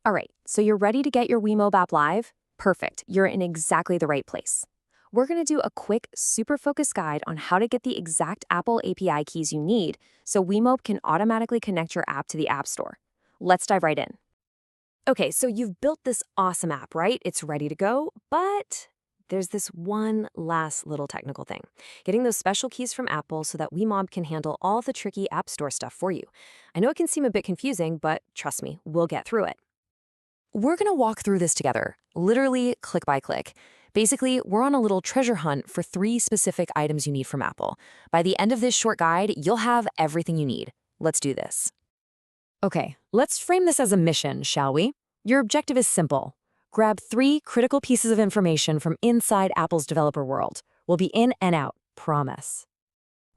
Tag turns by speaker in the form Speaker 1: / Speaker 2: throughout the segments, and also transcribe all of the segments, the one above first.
Speaker 1: All right, so you're ready to get your Wemob app live? Perfect, you're in exactly the right place. We're going to do a quick, super focused guide on how to get the exact Apple API keys you need so Wemob can automatically connect your app to the App Store. Let's dive right in. Okay, so you've built this awesome app, right? It's ready to go, but there's this one last little technical thing. Getting those special keys from Apple so that Wemob can handle all the tricky App Store stuff for you. I know it can seem a bit confusing, but trust me, we'll get through it. We're going to walk through this together, literally click by click. Basically, we're on a little treasure hunt for 3 specific items you need from Apple. By the end of this short guide, you'll have everything you need. Let's do this. Okay, let's frame this as a mission, shall we? Your objective is simple. Grab 3 critical pieces of information from inside Apple's developer world. We'll be in and out, promise.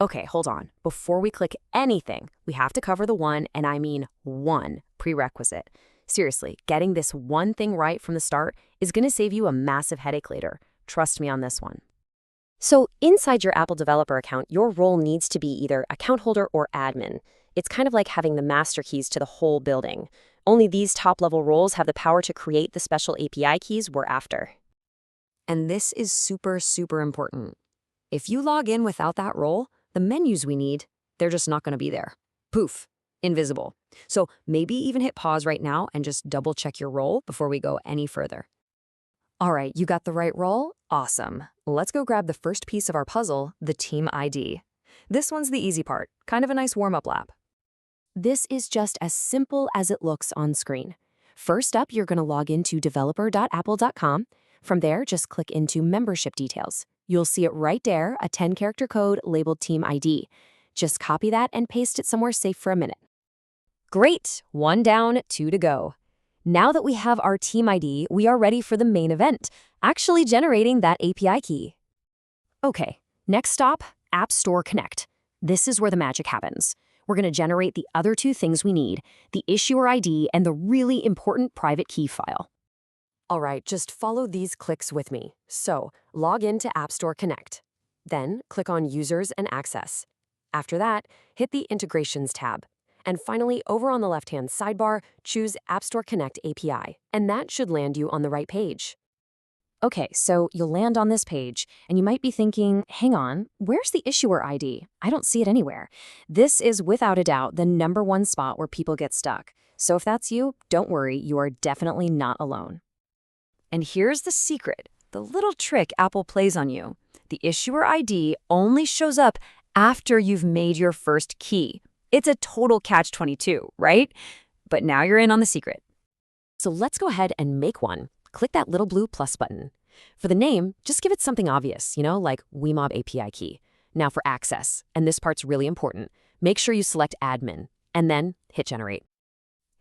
Speaker 1: Okay, hold on. Before we click anything, we have to cover the one, and I mean one, prerequisite. Seriously, getting this one thing right from the start is going to save you a massive headache later. Trust me on this one. So inside your Apple developer account, your role needs to be either account holder or admin. It's kind of like having the master keys to the whole building. Only these top-level roles have the power to create the special API keys we're after. And this is super, super important. If you log in without that role, the menus we need, they're just not going to be there. Poof. Invisible. So maybe even hit pause right now and just double check your role before we go any further. All right, you got the right role? Awesome. Let's go grab the first piece of our puzzle, the Team ID. This one's the easy part, kind of a nice warm-up lap. This is just as simple as it looks on screen. First up, you're going to log into developer.apple.com. From there, just click into membership details. You'll see it right there, a 10-character code labeled Team ID. Just copy that and paste it somewhere safe for a minute. Great, 1 down, 2 to go. Now that we have our Team ID, we are ready for the main event, actually generating that API key. Okay, next stop, App Store Connect. This is where the magic happens. We're going to generate the other 2 things we need, the issuer ID and the really important private key file. All right, just follow these clicks with me. So, log into App Store Connect. Then, click on Users and Access. After that, hit the Integrations tab. And finally, over on the left-hand sidebar, choose App Store Connect API, and that should land you on the right page. Okay, so you'll land on this page, and you might be thinking, hang on, where's the issuer ID? I don't see it anywhere. This is without a doubt the #1 spot where people get stuck. So if that's you, don't worry, you are definitely not alone. And here's the secret, the little trick Apple plays on you. The issuer ID only shows up after you've made your first key. It's a total catch-22, right? But now you're in on the secret. So let's go ahead and make one. Click that little blue plus button. For the name, just give it something obvious, like Wemob API key. Now for access, and this part's really important, make sure you select admin, and then hit generate.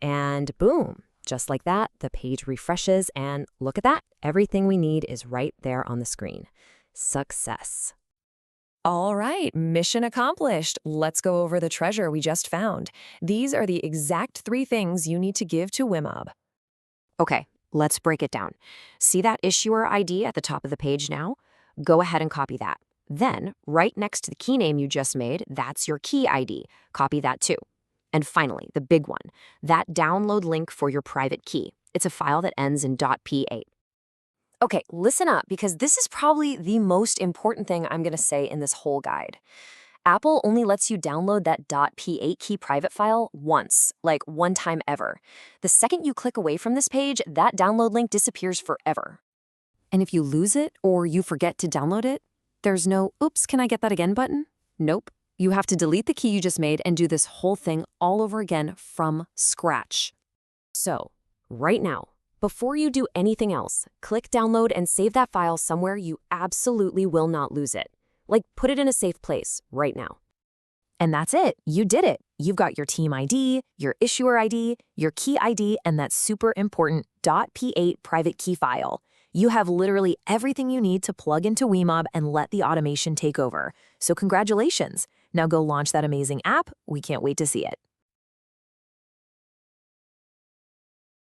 Speaker 1: And boom, just like that, the page refreshes, and look at that. Everything we need is right there on the screen. Success. All right, mission accomplished. Let's go over the treasure we just found. These are the exact 3 things you need to give to Wemob. Okay, let's break it down. See that issuer ID at the top of the page now? Go ahead and copy that. Then, right next to the key name you just made, that's your key ID. Copy that too. And finally, the big one, that download link for your private key. It's a file that ends in .p8. Okay, listen up, because this is probably the most important thing I'm going to say in this whole guide. Apple only lets you download that .p8 key private file once, like one time ever. The second you click away from this page, that download link disappears forever. And if you lose it or you forget to download it, there's no, oops, can I get that again button? Nope. You have to delete the key you just made and do this whole thing all over again from scratch. So, right now, before you do anything else, click download and save that file somewhere you absolutely will not lose it. Like, put it in a safe place right now. And that's it. You did it. You've got your Team ID, your issuer ID, your key ID, and that super important .p8 private key file. You have literally everything you need to plug into Wemob and let the automation take over. So congratulations. Now go launch that amazing app. We can't wait to see it.